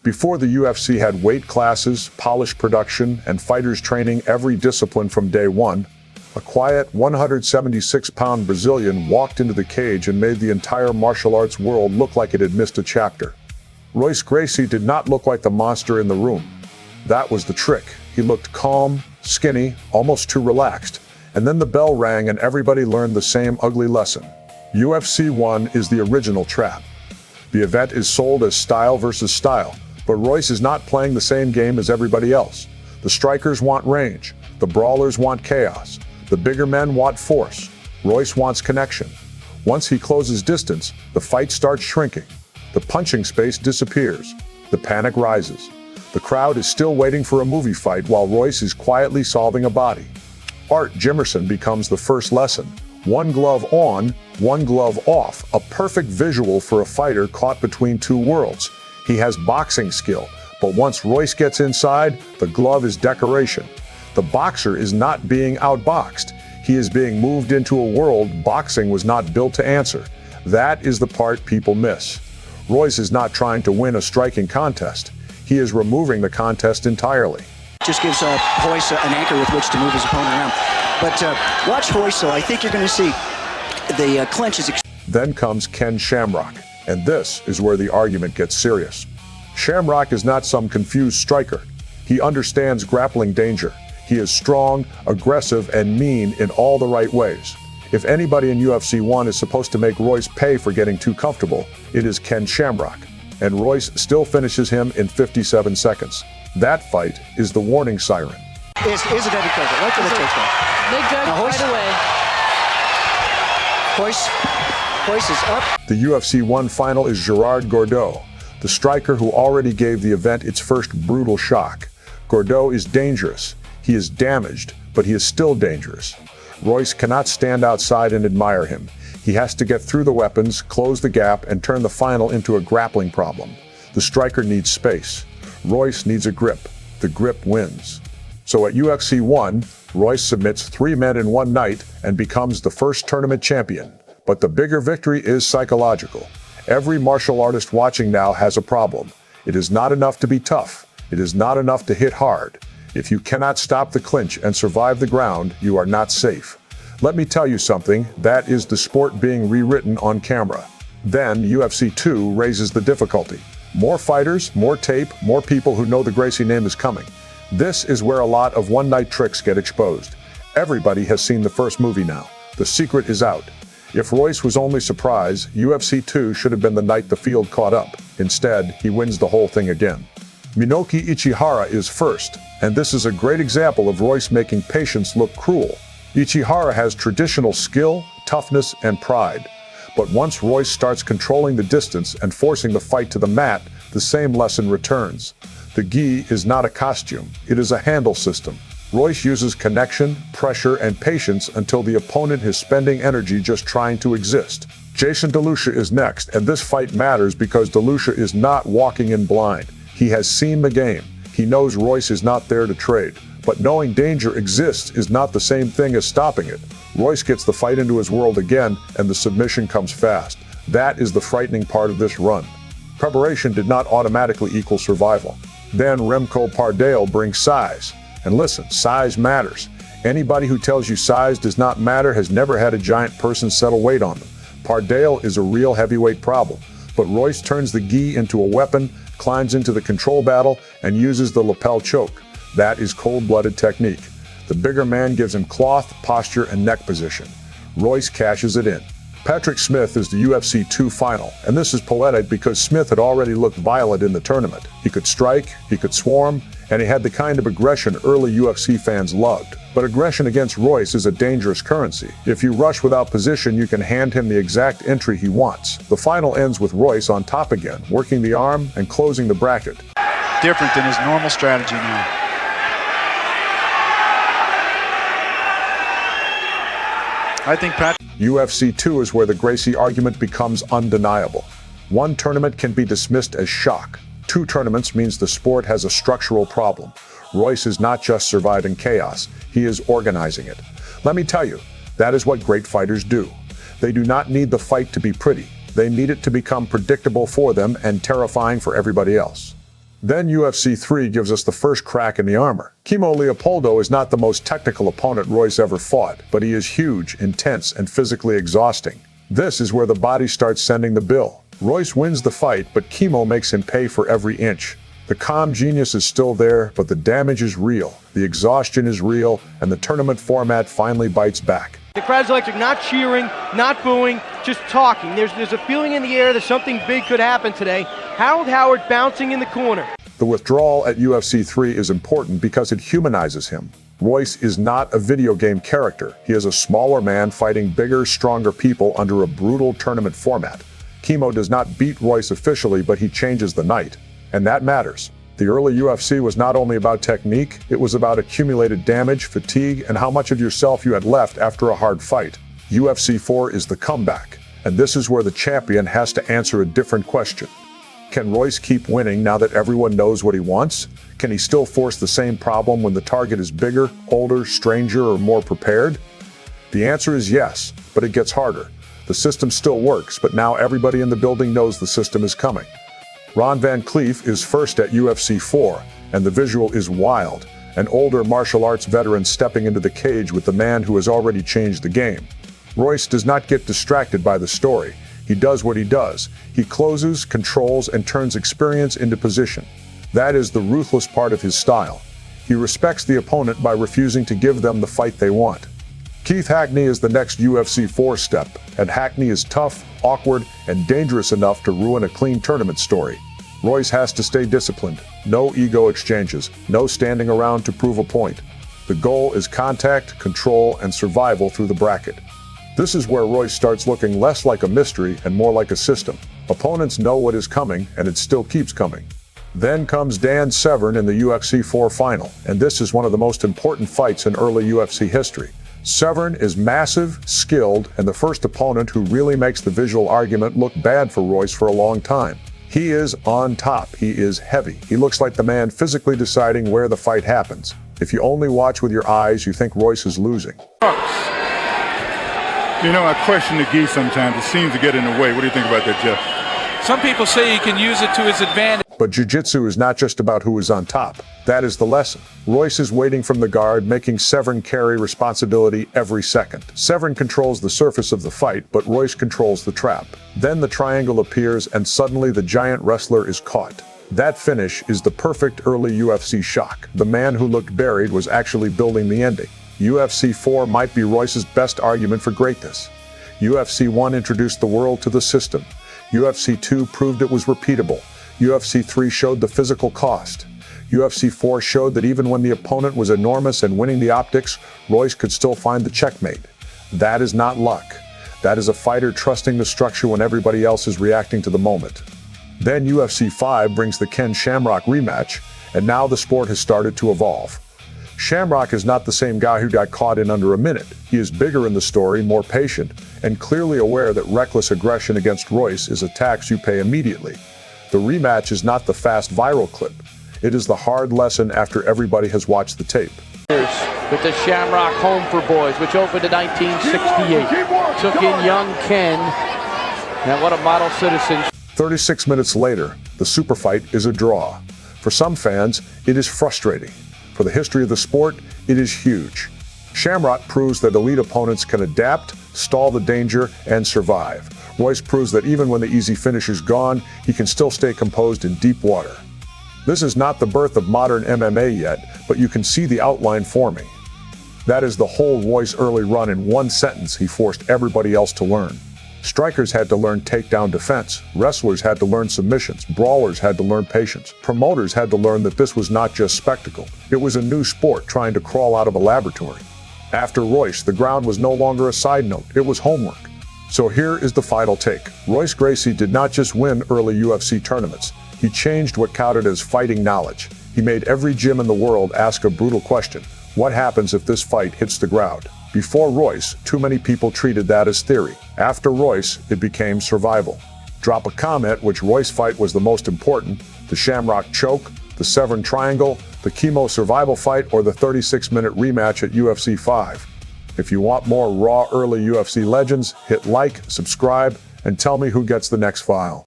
Before the UFC had weight classes, polished production, and fighters training every discipline from day one, a quiet 176-pound Brazilian walked into the cage and made the entire martial arts world look like it had missed a chapter. Royce Gracie did not look like the monster in the room. That was the trick. He looked calm, skinny, almost too relaxed. And then the bell rang and everybody learned the same ugly lesson. UFC 1 is the original trap. The event is sold as style versus style, but Royce is not playing the same game as everybody else. The strikers want range. The brawlers want chaos. The bigger men want force. Royce wants connection. Once he closes distance, the fight starts shrinking. The punching space disappears. The panic rises. The crowd is still waiting for a movie fight while Royce is quietly solving a body. Art Jimerson becomes the first lesson. One glove on, one glove off, a perfect visual for a fighter caught between two worlds. He has boxing skill, but once Royce gets inside, the glove is decoration. The boxer is not being outboxed. He is being moved into a world boxing was not built to answer. That is the part people miss. Royce is not trying to win a striking contest. He is removing the contest entirely. Just gives Royce an anchor with which to move his opponent around. But watch Royce, though. I think you're going to see the clinch is... Then comes Ken Shamrock, and this is where the argument gets serious. Shamrock is not some confused striker. He understands grappling danger. He is strong, aggressive, and mean in all the right ways. If anybody in UFC 1 is supposed to make Royce pay for getting too comfortable, it is Ken Shamrock. And Royce still finishes him in 57 seconds. That fight is the warning siren. Is a deadly target, right for the takedown. Leg drag right away. Royce is up. The UFC 1 final is Gerard Gordeau, the striker who already gave the event its first brutal shock. Gordeau is dangerous. He is damaged, but he is still dangerous. Royce cannot stand outside and admire him. He has to get through the weapons, close the gap, and turn the final into a grappling problem. The striker needs space. Royce needs a grip. The grip wins. So at UFC 1, Royce submits 3 men in one night and becomes the first tournament champion. But the bigger victory is psychological. Every martial artist watching now has a problem. It is not enough to be tough. It is not enough to hit hard. If you cannot stop the clinch and survive the ground, you are not safe. Let me tell you something, that is the sport being rewritten on camera. Then UFC 2 raises the difficulty. More fighters, more tape, more people who know the Gracie name is coming. This is where a lot of one-night tricks get exposed. Everybody has seen the first movie now. The secret is out. If Royce was only surprise, UFC 2 should have been the night the field caught up. Instead, he wins the whole thing again. Minoki Ichihara is first, and this is a great example of Royce making patience look cruel. Ichihara has traditional skill, toughness, and pride. But once Royce starts controlling the distance and forcing the fight to the mat, the same lesson returns. The gi is not a costume, it is a handle system. Royce uses connection, pressure, and patience until the opponent is spending energy just trying to exist. Jason DeLucia is next, and this fight matters because DeLucia is not walking in blind. He has seen the game. He knows Royce is not there to trade. But knowing danger exists is not the same thing as stopping it. Royce gets the fight into his world again, and the submission comes fast. That is the frightening part of this run. Preparation did not automatically equal survival. Then Remco Pardale brings size. And listen, size matters. Anybody who tells you size does not matter has never had a giant person settle weight on them. Pardale is a real heavyweight problem. But Royce turns the gi into a weapon, climbs into the control battle, and uses the lapel choke. That is cold-blooded technique. The bigger man gives him cloth, posture, and neck position. Royce cashes it in. Patrick Smith is the UFC 2 final, and this is poetic because Smith had already looked violent in the tournament. He could strike, he could swarm, and he had the kind of aggression early UFC fans loved. But aggression against Royce is a dangerous currency. If you rush without position, you can hand him the exact entry he wants. The final ends with Royce on top again, working the arm and closing the bracket. Different than his normal strategy now. I think UFC 2 is where the Gracie argument becomes undeniable. One tournament can be dismissed as shock. 2 tournaments means the sport has a structural problem. Royce is not just surviving chaos, he is organizing it. Let me tell you, that is what great fighters do. They do not need the fight to be pretty. They need it to become predictable for them and terrifying for everybody else. Then UFC 3 gives us the first crack in the armor. Kimo Leopoldo is not the most technical opponent Royce ever fought, but he is huge, intense, and physically exhausting. This is where the body starts sending the bill. Royce wins the fight, but Kimo makes him pay for every inch. The calm genius is still there, but the damage is real, the exhaustion is real, and the tournament format finally bites back. The crowd's electric, not cheering, not booing, just talking. There's a feeling in the air that something big could happen today. Harold Howard bouncing in the corner. The withdrawal at UFC 3 is important because it humanizes him. Royce is not a video game character. He is a smaller man fighting bigger, stronger people under a brutal tournament format. Kimo does not beat Royce officially, but he changes the night. And that matters. The early UFC was not only about technique, it was about accumulated damage, fatigue, and how much of yourself you had left after a hard fight. UFC 4 is the comeback, and this is where the champion has to answer a different question. Can Royce keep winning now that everyone knows what he wants? Can he still force the same problem when the target is bigger, older, stranger, or more prepared? The answer is yes, but it gets harder. The system still works, but now everybody in the building knows the system is coming. Ron Van Clief is first at UFC 4, and the visual is wild. An older martial arts veteran stepping into the cage with the man who has already changed the game. Royce does not get distracted by the story. He does what he does. He closes, controls, and turns experience into position. That is the ruthless part of his style. He respects the opponent by refusing to give them the fight they want. Keith Hackney is the next UFC 4 step, and Hackney is tough, awkward, and dangerous enough to ruin a clean tournament story. Royce has to stay disciplined. No ego exchanges, no standing around to prove a point. The goal is contact, control, and survival through the bracket. This is where Royce starts looking less like a mystery and more like a system. Opponents know what is coming, and it still keeps coming. Then comes Dan Severn in the UFC 4 final, and this is one of the most important fights in early UFC history. Severn is massive, skilled, and the first opponent who really makes the visual argument look bad for Royce for a long time. He is on top. He is heavy. He looks like the man physically deciding where the fight happens. If you only watch with your eyes, you think Royce is losing. You know, I question the gi sometimes. It seems to get in the way. What do you think about that, Jeff? Some people say he can use it to his advantage. But jiu-jitsu is not just about who is on top. That is the lesson. Royce is waiting from the guard, making Severn carry responsibility every second. Severn controls the surface of the fight, but Royce controls the trap. Then the triangle appears, and suddenly the giant wrestler is caught. That finish is the perfect early UFC shock. The man who looked buried was actually building the ending. UFC 4 might be Royce's best argument for greatness. UFC 1 introduced the world to the system. UFC 2 proved it was repeatable. UFC 3 showed the physical cost. UFC 4 showed that even when the opponent was enormous and winning the optics, Royce could still find the checkmate. That is not luck. That is a fighter trusting the structure when everybody else is reacting to the moment. Then UFC 5 brings the Ken Shamrock rematch, and now the sport has started to evolve. Shamrock is not the same guy who got caught in under a minute. He is bigger in the story, more patient, and clearly aware that reckless aggression against Royce is a tax you pay immediately. The rematch is not the fast viral clip. It is the hard lesson after everybody has watched the tape. With the Shamrock Home for Boys, which opened in 1968. Took in young Ken, and what a model citizen. 36 minutes later, the super fight is a draw. For some fans, it is frustrating. For the history of the sport, it is huge. Shamrock proves that elite opponents can adapt, stall the danger, and survive. Royce proves that even when the easy finish is gone, he can still stay composed in deep water. This is not the birth of modern MMA yet, but you can see the outline forming. That is the whole Royce early run in one sentence he forced everybody else to learn. Strikers had to learn takedown defense. Wrestlers had to learn submissions. Brawlers had to learn patience. Promoters had to learn that this was not just spectacle. It was a new sport trying to crawl out of a laboratory. After Royce, the ground was no longer a side note. It was homework. So here is the final take. Royce Gracie did not just win early UFC tournaments. He changed what counted as fighting knowledge. He made every gym in the world ask a brutal question. What happens if this fight hits the ground? Before Royce, too many people treated that as theory. After Royce, it became survival. Drop a comment which Royce fight was the most important, the Shamrock choke, the Severn triangle, the Kimo survival fight, or the 36-minute rematch at UFC 5. If you want more raw early UFC legends, hit like, subscribe, and tell me who gets the next file.